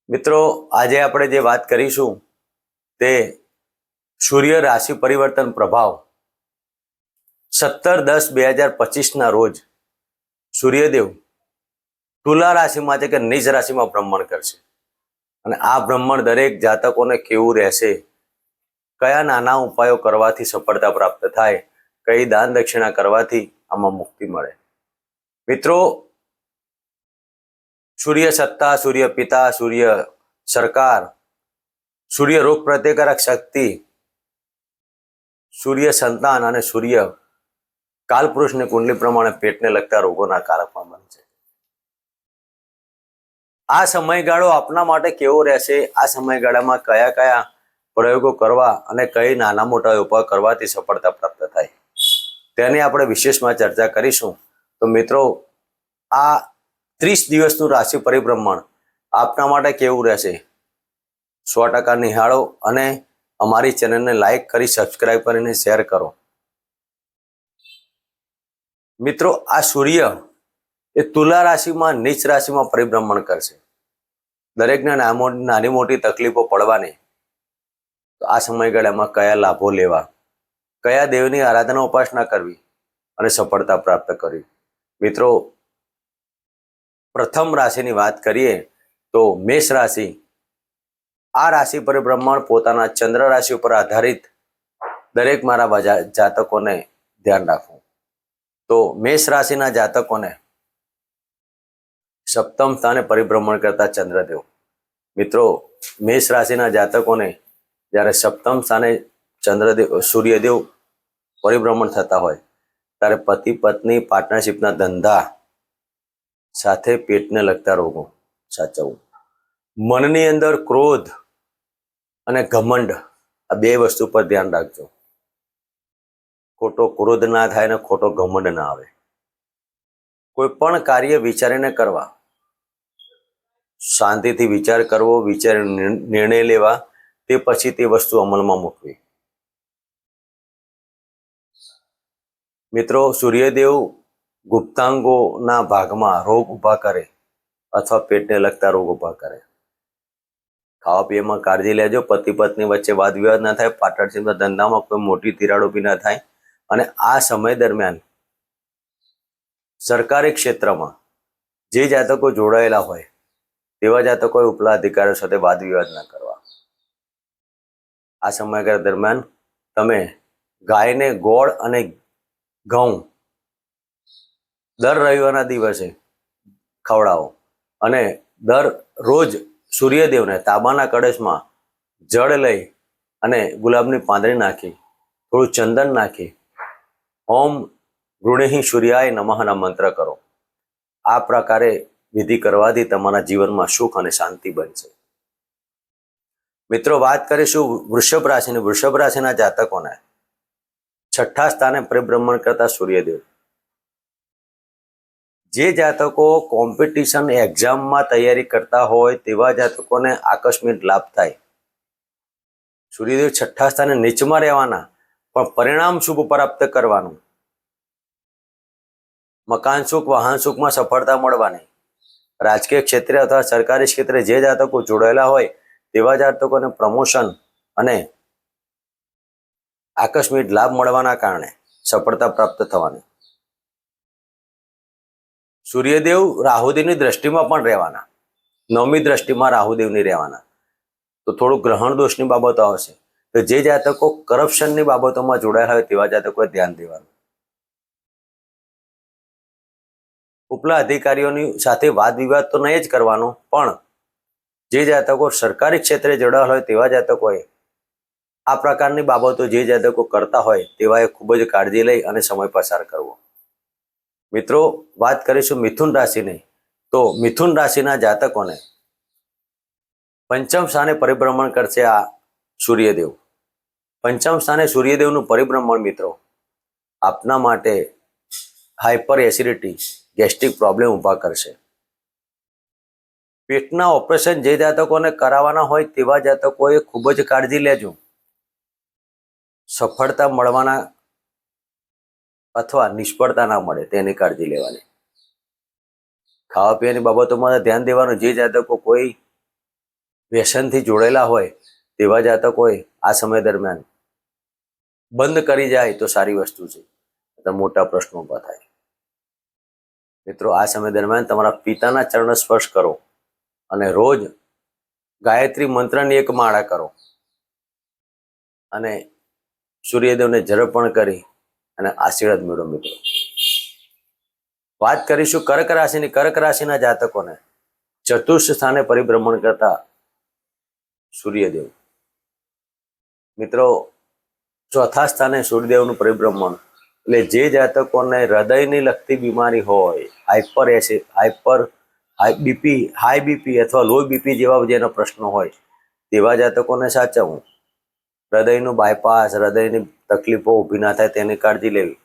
મિત્રો, આજે આપણે જે વાત કરીશું તે સૂર્ય રાશિ પરિવર્તન પ્રભાવ 17-10-2025 રોજ સૂર્યદેવ તુલા રાશિમાં છે કે નીચ રાશિમાં ભ્રમણ કરશે અને આ ભ્રમણ દરેક જાતકોને કેવું રહેશે, કયા નાના ઉપાયો કરવાથી સફળતા પ્રાપ્ત થાય, કઈ દાન દક્ષિણા કરવાથી આમાં મુક્તિ મળે. મિત્રો, સૂર્ય સત્તા, સૂર્ય પિતા, સૂર્ય સરકાર, સૂર્ય રોગ પ્રતિકારક શક્તિ, સૂર્ય સંતાન અને સૂર્ય કાલપુરુષની કુંડલી પ્રમાણે પેટને લગતા રોગોના કારક પણ બનશે. આ સમયગાળો આપના માટે કેવો રહેશે, આ સમયગાળામાં કયા કયા પ્રયોગો કરવા અને કઈ નાના મોટા ઉપાય કરવાથી સફળતા પ્રાપ્ત થાય તેની આપણે વિશેષમાં ચર્ચા કરીશું. તો મિત્રો, આ 30 દિવસનું રાશિ પરિભ્રમણ આપના માટે કેવું રહેશે 100% નિહાળો અને અમારી ચેનલને લાઈક કરી સબસ્ક્રાઇબ કરીને શેર કરો. મિત્રો, આ સૂર્ય એ તુલા રાશિમાં નીચ રાશિમાં પરિભ્રમણ કરશે. દરેકને નાની મોટી તકલીફો પડવાની, તો આ સમયગાળામાં કયા લાભો લેવા, કયા દેવની આરાધના ઉપાસના કરવી અને સફળતા પ્રાપ્ત કરવી. મિત્રો, પ્રથમ રાશિની વાત કરીએ તો મેષ રાશિ. આ રાશિ પર બ્રહ્માંડ પોતાના ચંદ્ર રાશિ ઉપર આધારિત દરેક મારા જાતકોને ધ્યાન રાખવું. તો મેષ રાશિના જાતકોને સપ્તમ સ્થાને પરિભ્રમણ કરતા ચંદ્રદેવ. મિત્રો, મેષ રાશિના જાતકોને જ્યારે સપ્તમ સ્થાને ચંદ્રદેવ સૂર્યદેવ પરિભ્રમણ થતા હોય ત્યારે પતિ પત્ની પાર્ટનરશિપના ધંધા સાથે પેટને લગતા રોગો સાચવવું. મનની અંદર ક્રોધ અને ઘમંડ, આ બે વસ્તુ પર ધ્યાન રાખજો. ખોટો ક્રોધ ના થાય ને ખોટો ઘમંડ ના આવે. કોઈ પણ કાર્ય વિચારીને કરવા, શાંતિથી વિચાર કરવો, વિચારીને નિર્ણય લેવા, તે પછી તે વસ્તુ અમલમાં મૂકવી. મિત્રો, સૂર્યદેવ ગુપ્તાંગોના ભાગમાં રોગ ઊભા કરે અથવા પેટને લગતા રોગ ઊભા કરે. ખાવા પીવામાં કાળજી લેજો. પતિ પત્ની વચ્ચે વાદ વિવાદ ના થાય, પાર્ટનરશિપના ધંધામાં કોઈ મોટી તિરાડો બી ના થાય. અને આ સમય દરમિયાન સરકારી ક્ષેત્રમાં જે જાતકો જોડાયેલા હોય તેવા જાતકોએ ઉપલા અધિકારીઓ સાથે વાદ વિવાદ ના કરવા. આ સમયગાળા દરમિયાન તમે ગાયને ગોળ અને ઘઉં દર રવિવારના દિવસે ખવડાવો અને દર રોજ સૂર્યદેવને તાંબાના કળશમાં જળ લઈ અને ગુલાબની પાંદડી નાખી, થોડું ચંદન નાખી ઓમ ગૃણિહિ સૂર્યાય નમઃના મંત્ર કરો. આ પ્રકારે વિધિ કરવાથી તમારા જીવનમાં સુખ અને શાંતિ બનશે. મિત્રો, વાત કરીશું વૃષભ રાશિની. વૃષભ રાશિના જાતકોને છઠ્ઠા સ્થાને પરિભ્રમણ કરતા સૂર્યદેવ. જે જાતકો કોમ્પિટિશન એક્ઝામમાં તૈયારી કરતા હોય તેવા જાતકોને આકસ્મિક લાભ થાય. સૂર્યદેવ છઠ્ઠા સ્થાને નીચમાં રહેવાના પણ પરિણામ શુભ પ્રાપ્ત કરવાનું. મકાન સુખ, વાહન સુખમાં સફળતા મળવાની. રાજકીય ક્ષેત્રે અથવા સરકારી ક્ષેત્રે જે જાતકો જોડાયેલા હોય તેવા જાતકોને પ્રમોશન અને આકસ્મિક લાભ મળવાના કારણે સફળતા પ્રાપ્ત થવાની. સૂર્યદેવ રાહુદેવની દ્રષ્ટિમાં પણ રહેવાના, નવમી દ્રષ્ટિમાં રાહુદેવની રહેવાના. તો થોડું ગ્રહણ દોષની બાબતો આવશે. તો જે જાતકો કરપ્શનની બાબતોમાં જોડાયેલા હોય તેવા જાતકોએ ધ્યાન દેવાનું. ઉપલા અધિકારીઓની સાથે વાદ વિવાદ તો નહીં જ કરવાનો, પણ જે જાતકો સરકારી ક્ષેત્રે જોડાયેલા હોય તેવા જાતકોએ આ પ્રકારની બાબતો જે જાતકો કરતા હોય તેવાએ ખૂબ જ કાળજી લઈ અને સમય પસાર કરવો. મિત્રો, વાત કરીશું મિથુન રાશિની. તો મિથુન રાશિના જાતકોને પંચમ સ્થાને પરિભ્રમણ કરશે આ સૂર્યદેવ. પંચમ સ્થાને સૂર્યદેવનું પરિભ્રમણ મિત્રો આપના માટે હાઇપર એસિડિટી, ગેસ્ટ્રિક પ્રોબ્લેમ ઊભા કરશે. પેટના ઓપરેશન જે જાતકોને કરાવવાના હોય તેવા જાતકોએ ખૂબ જ કાળજી લેજો. સફળતા મળવાના અથવા નિષ્ફળતા ના મળે તેની કાળજી લેવાની. ખાવા પીવાની બાબતોમાં ધ્યાન દેવાનું. જે જાતકો કોઈ વ્યસનથી જોડાયેલા હોય તેવા જાતકોએ આ સમય દરમિયાન બંધ કરી જાય તો સારી વસ્તુ છે, તો મોટા પ્રશ્નો ઊભા થાય. મિત્રો, આ સમય દરમિયાન તમારા પિતાના ચરણ સ્પર્શ કરો અને રોજ ગાયત્રી મંત્રની એક માળા કરો અને સૂર્યદેવને જર્પણ કરી અને આશીર્વાદ મેળવો. મિત્રો, વાત કરીશું કર્ક રાશિની. કર્ક રાશિના જાતકોને ચતુર્થ સ્થાને પરિભ્રમણ કરતા સૂર્યદેવ. મિત્રો, ચોથા સ્થાને સૂર્યદેવનું પરિભ્રમણ એટલે જે જાતકોને હૃદયની લગતી બીમારી હોય, હાઈ બીપી અથવા લો બીપી જેવા જેના પ્રશ્નો હોય તેવા જાતકોને સાચવવું. હૃદયનું બાયપાસ, હૃદયની તકલીફો ઊભી ના થાય તેની કાળજી લેવી.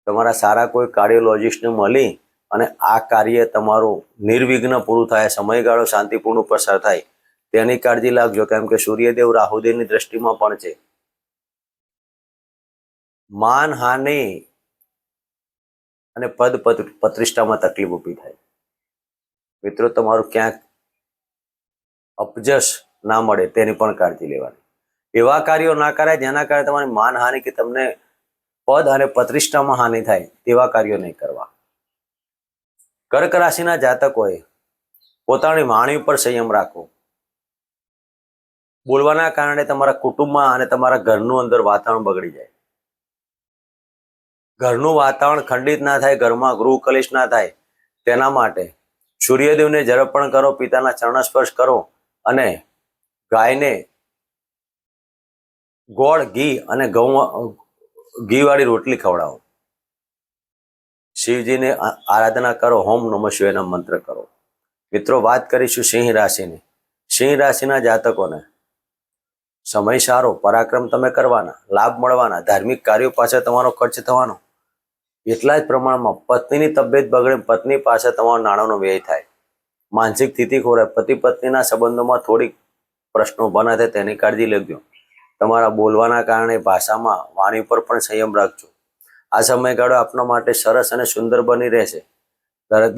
તમારા સારા કોઈ કાર્ડિયોલોજિસ્ટને મળી અને આ કાર્ય તમારું નિર્વિઘ્ન પૂરું થાય, સમયગાળો શાંતિપૂર્ણ પસાર થાય તેની કાળજી રાખજો. કેમ કે સૂર્યદેવ રાહુદેવની દ્રષ્ટિમાં પણ છે. માનહાનિ અને પદ પ્રતિષ્ઠામાં તકલીફ ઊભી થાય. મિત્રો, તમારું ક્યાંક અપજશ ના મળે તેની પણ કાળજી લેવાની. એવા કાર્યો ના કરાય જેના કારણે તમારી માનહાનિ કે તમને પદ અને પ્રતિષ્ઠામાં હાનિ થાય તેવા કાર્યો નહીં કરવા. કર્ક રાશિના જાતકોએ પોતાની વાણી ઉપર સંયમ રાખવો. બોલવાના કારણે તમારા કુટુંબમાં અને તમારા ઘરનું અંદર વાતાવરણ બગડી જાય. ઘરનું વાતાવરણ ખંડિત ના થાય, ઘરમાં ગૃહ કલેશ ના થાય તેના માટે સૂર્યદેવને જર્પણ કરો, પિતાના ચરણ સ્પર્શ કરો અને ગાયને ગોળ, ઘી અને ઘી વાળી રોટલી ખવડાવો. શિવજીને આરાધના કરો, ઓમ નમઃ શિવાયના મંત્ર કરો. મિત્રો, વાત કરીશું સિંહ રાશિની. સિંહ રાશિના જાતકોને સમય સારો, પરાક્રમ તમે કરવાના, લાભ મળવાના, ધાર્મિક કાર્યો પાછળ તમારો ખર્ચ થવાનો. એટલા જ પ્રમાણમાં પત્નીની તબિયત બગડે, પત્ની પાસે તમારો નાણાંનો વ્યય થાય, માનસિક સ્થિતિ ખોરાય, પતિ પત્નીના સંબંધોમાં થોડીક પ્રશ્નો ઊભા ના થાય તેની કાળજી લેજો. તમારા બોલવાના કારણે ભાષામાં, વાણી પર પણ સંયમ રાખજો. આ સમયગાળો આપના માટે સરસ અને સુંદર બની રહેશે.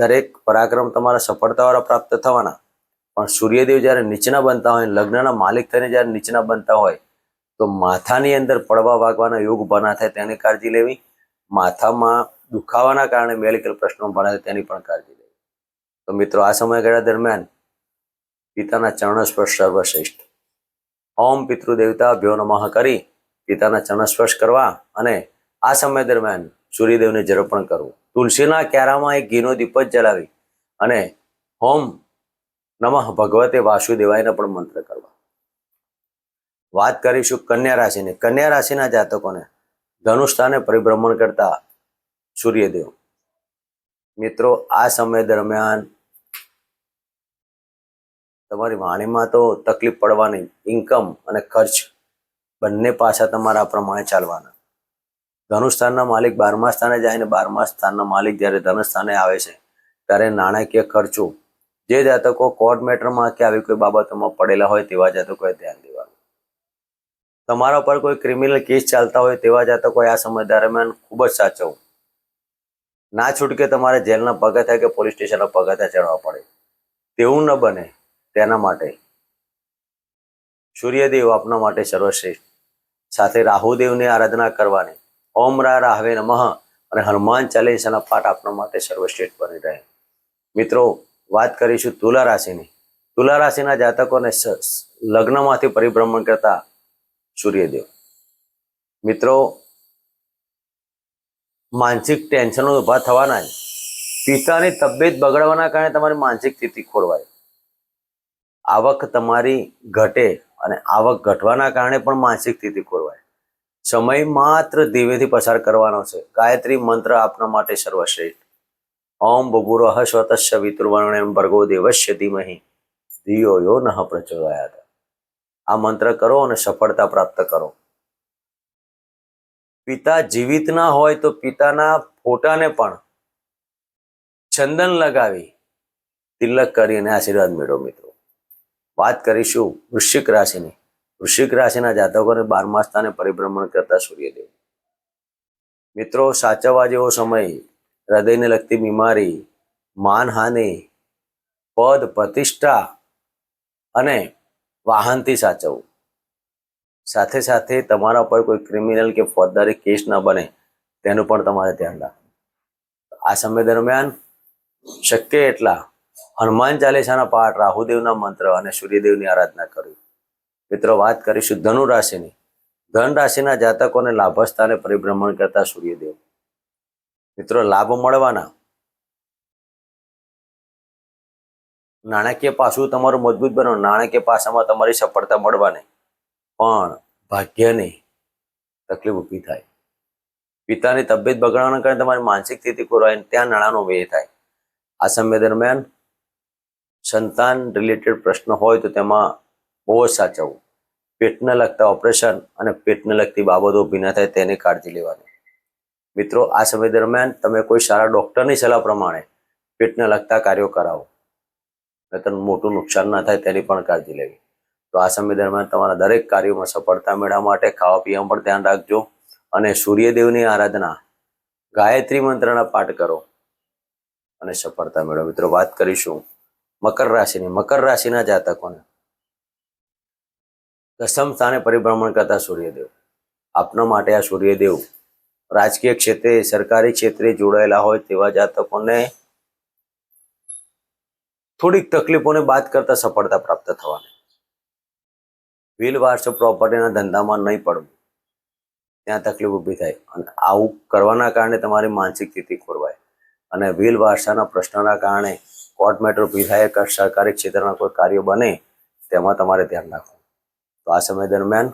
દરેક પરાક્રમ તમારા સફળતાવાળા પ્રાપ્ત થવાના. પણ સૂર્યદેવ જ્યારે નીચના બનતા હોય, લગ્નના માલિક થઈને જ્યારે નીચના બનતા હોય તો માથાની અંદર પડવા વાગવાના યોગ બના થાય તેની કાળજી લેવી. માથામાં દુખાવાના કારણે મેડિકલ પ્રશ્નો બના થાય તેની પણ કાળજી લેવી. તો મિત્રો, આ સમયગાળા દરમિયાન પિતાના ચરણ સ્પર્શ સર્વશ્રેષ્ઠ. ઓમ પિતૃદેવતાભ્યો નમઃ કરી પિતાના ચરણ સ્પર્શ કરવા અને આ સમય દરમિયાન સૂર્યદેવને જર્પણ કરવું. તુલસીના ક્યારામાં એક ઘીનો દીપ જલાવી અને ઓમ નમઃ ભગવતે વાસુદેવાયના પણ મંત્ર કરવા. વાત કરીશું કન્યા રાશિની. કન્યા રાશિના જાતકોને ધનુષ્ઠાને પરિભ્રમણ કરતા સૂર્યદેવ. મિત્રો, આ સમય દરમિયાન તમારી વાણીમાં તો તકલીફ પડવાની, ઇન્કમ અને ખર્ચ બંને પાછા તમારા પ્રમાણે ચાલવાના. ધનુષ્સ્થાનના માલિક 12મા સ્થાને જાય ને 12મા સ્થાનના માલિક જ્યારે ધનુષ સ્થાને આવે છે ત્યારે નાણાકીય ખર્ચો, જે જાતકો કોર્ટ મેટરમાં કે આવી કોઈ બાબતોમાં પડેલા હોય તેવા જાતકોએ ધ્યાન દેવાનું. તમારા પર કોઈ ક્રિમિનલ કેસ ચાલતા હોય તેવા જાતકોએ આ સમય દરમિયાન ખૂબ જ સાચવવું. ના છૂટકે તમારે જેલના પગથિયા કે પોલીસ સ્ટેશનના પગથિયા ચડવા પડે તેવું ન બને તેના માટે સૂર્યદેવ આપના માટે સર્વશ્રેષ્ઠ. સાથે રાહુદેવની આરાધના કરવાની. ઓમ રાહવે નમઃ અને હનુમાન ચાલીસાના પાઠ આપના માટે સર્વશ્રેષ્ઠ બની રહે. મિત્રો, વાત કરીશું તુલા રાશિની. તુલા રાશિના જાતકોને લગ્નમાંથી પરિભ્રમણ કરતા સૂર્યદેવ. મિત્રો, માનસિક ટેન્શનો ઊભા થવાના જ. પિતાની તબિયત બગડવાના કારણે તમારી માનસિક સ્થિતિ ખોરવાય. આવક તમારી ઘટે અને આવક ઘટવાના કારણે પણ માનસિક સ્થિતિ ખોરવાય. સમય માત્ર ધીમેથી પસાર કરવાનો છે. ગાયત્રી મંત્ર આપના માટે સર્વશ્રેષ્ઠ. ઓમ ભૂર્ભુવઃ સ્વતસ્ય વિતુર્વરેણ્યં ભર્ગો દેવસ્ય ધીમહિ ધિયો યો નઃ પ્રચોદયાત. આ મંત્ર કરો અને સફળતા પ્રાપ્ત કરો. પિતા જીવિત ના હોય તો પિતાના ફોટાને પણ ચંદન લગાવી તિલક કરીને આશીર્વાદ મેળવો. મિત્રો, વાત કરીશું વૃશ્ચિક રાશિની. વૃશ્ચિક રાશિના જાતકોને 12મા સ્થાને પરિભ્રમણ કરતા સૂર્યદેવ. મિત્રો, સાચવવા જેવો સમય, હૃદયને લગતી બીમારી, માનહાનિ, પદ પ્રતિષ્ઠા અને વાહનથી સાચવવું. સાથે સાથે તમારા પર કોઈ ક્રિમિનલ કે ફોજદારી કેસ ન બને તેનું પણ તમારે ધ્યાન રાખવું. આ સમય દરમિયાન શક્ય એટલા હનુમાન ચાલીસાના પાઠ, રાહુદેવના મંત્ર અને સૂર્યદેવની આરાધના કરવી. મિત્રો, વાત કરીશું ધનુ રાશિની. ધન રાશિના જાતકોને લાભસ્થાને પરિભ્રમણ કરતા સૂર્યદેવ. મિત્રો, લાભ મળવાના, નાણાકીય પાસું તમારું મજબૂત બનવાનું, નાણાકીય પાસામાં તમારી સફળતા મળવાની, પણ ભાગ્યની તકલીફ ઊભી થાય. પિતાની તબિયત બગડવાના કારણે તમારી માનસિક સ્થિતિ ખોરવાય, ત્યાં નાણાંનો વ્યય થાય. આ સમય દરમિયાન સંતાન રિલેટેડ પ્રશ્ન હોય તો તેમાં બહુ જ સાચવવું. પેટને લગતા ઓપરેશન અને પેટને લગતી બાબતો ઊભી ન થાય તેની કાળજી લેવાની. મિત્રો, આ સમય દરમિયાન તમે કોઈ સારા ડૉક્ટરની સલાહ પ્રમાણે પેટને લગતા કાર્યો કરાવો, નહીંતર મોટું નુકસાન ના થાય તેની પણ કાળજી લેવી. તો આ સમય દરમિયાન તમારા દરેક કાર્યોમાં સફળતા મેળવવા માટે ખાવા પીવામાં પણ ધ્યાન રાખજો અને સૂર્યદેવની આરાધના, ગાયત્રી મંત્રના પાઠ કરો અને સફળતા મેળવો. મિત્રો, વાત કરીશું મકર રાશિની. મકર રાશિના જાતકોને દસમ સ્થાને પરિભ્રમણ કરતા સૂર્યદેવ. આપના માટે આ સૂર્યદેવ રાજકીય ક્ષેત્રે, સરકારી ક્ષેત્રે જોડાયેલા હોય તેવા જાતકોને થોડીક તકલીફોને બાદ કરતા સફળતા પ્રાપ્ત થવાની. વ્હીલ વારસો પ્રોપર્ટીના ધંધામાં નહીં પડવું, ત્યાં તકલીફ ઊભી થાય અને આવું કરવાના કારણે તમારી માનસિક સ્થિતિ ખોરવાય અને વ્હીલ વારસાના પ્રશ્નના કારણે કોર્ટ મેટર ઊભી થાય કે સરકારી ક્ષેત્રના કોઈ કાર્યો બને તેમાં તમારે ધ્યાન રાખવું. તો આ સમય દરમિયાન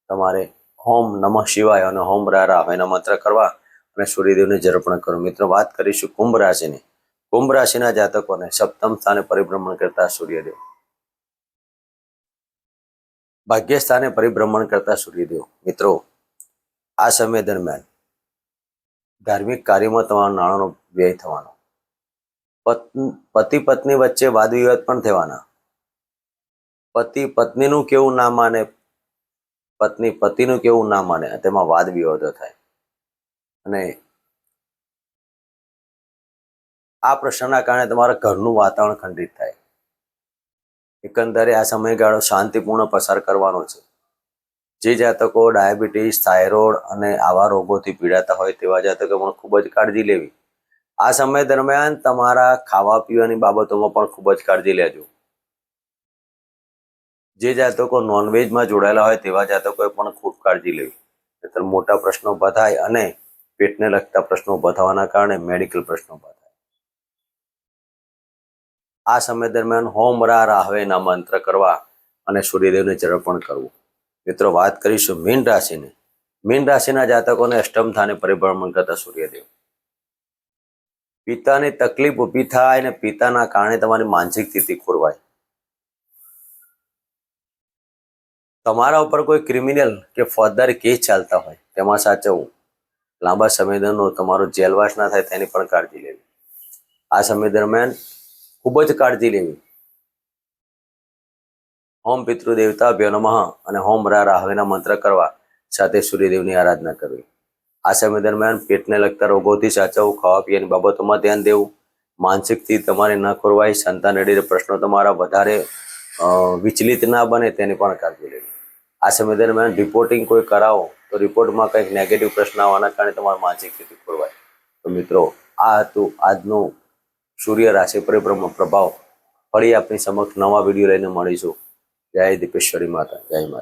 તમારે હોમ નમઃ શિવાય અને હોમ રારાયના મંત્ર કરવા અને સૂર્યદેવને જર્પણ કરો. મિત્રો, વાત કરીશું કુંભ રાશિની. કુંભ રાશિના જાતકોને સપ્તમ સ્થાને પરિભ્રમણ કરતા સૂર્યદેવ. ભાગ્ય સ્થાને પરિભ્રમણ કરતા સૂર્યદેવ. મિત્રો, આ સમય દરમિયાન ધાર્મિક કાર્યમાં તમારા નાણાંનો વ્યય થવાનો, પતિ પત્ની વચ્ચે વાદ વિવાદ પણ થવાના, પતિ પત્નીનું કેવું ના માને, પત્ની પતિનું કેવું ના માને, તેમાં વાદ વિવાદો થાય અને આ પ્રશ્નના કારણે તમારા ઘરનું વાતાવરણ ખંડિત થાય. એકંદરે આ સમયગાળો શાંતિપૂર્ણ પસાર કરવાનો છે. જે જાતકો ડાયાબિટીસ, થાઇરોઇડ અને આવા રોગોથી પીડાતા હોય તેવા જાતકો પણ ખૂબ જ કાળજી લેવી. આ સમય દરમિયાન તમારા ખાવા પીવાની બાબતોમાં પણ ખૂબ જ કાળજી લેજો. જે જાતકો નોનવેજમાં જોડાયેલા હોય તેવા જાતકોએ પણ ખૂબ કાળજી લેવી, નહીંતર મોટા પ્રશ્નો ઊભા થાય અને પેટને લગતા પ્રશ્નો ઊભા થવાના કારણે મેડિકલ પ્રશ્નો ઊભા થાય. આ સમય દરમિયાન હોમ રાહવેના મંત્ર કરવા અને સૂર્યદેવને જર્પણ કરવું. મિત્રો, વાત કરીશું મીન રાશિની. મીન રાશિના જાતકોને અષ્ટમ સ્થાને પરિભ્રમણ કરતા સૂર્યદેવ. પિતાની તકલીફ ઊભી થાય અને પિતાના કારણે તમારી માનસિક સ્થિતિ ખોરવાય. તમારા ઉપર કોઈ ક્રિમિનલ કે ફોજદારી કેસ ચાલતા હોય તેમાં સાચવવું. લાંબા સમયનો તમારો જેલવાસ ના થાય તેની પણ કાળજી લેવી. આ સમય દરમિયાન ખૂબ જ કાળજી લેવી. હોમ પિતૃદેવતાભ્યો નમઃ અને હોમ રાહવેના મંત્ર કરવા, સાથે સૂર્યદેવની આરાધના કરવી. આ સમય દરમિયાન પેટને લગતા રોગોથી સાચવવું, ખાવા પીવાની બાબતોમાં ધ્યાન દેવું, માનસિકથી તમારી ન ખોરવાય, સંતાન રિલેટેડ પ્રશ્નો તમારા વધારે વિચલિત ના બને તેની પણ કાળજી લેવી. આ સમય દરમિયાન રિપોર્ટિંગ કોઈ કરાવો તો રિપોર્ટમાં કંઈક નેગેટિવ પ્રશ્ન આવવાના કારણે તમારી માનસિક સ્થિતિ ખોરવાય. તો મિત્રો, આ હતું આજનું સૂર્ય રાશિ પરિભ્રમણ પ્રભાવ. ફરી આપની સમક્ષ નવા વિડીયો લઈને મળીશું. જય દીપેશ્વરી માતા, જય માતા.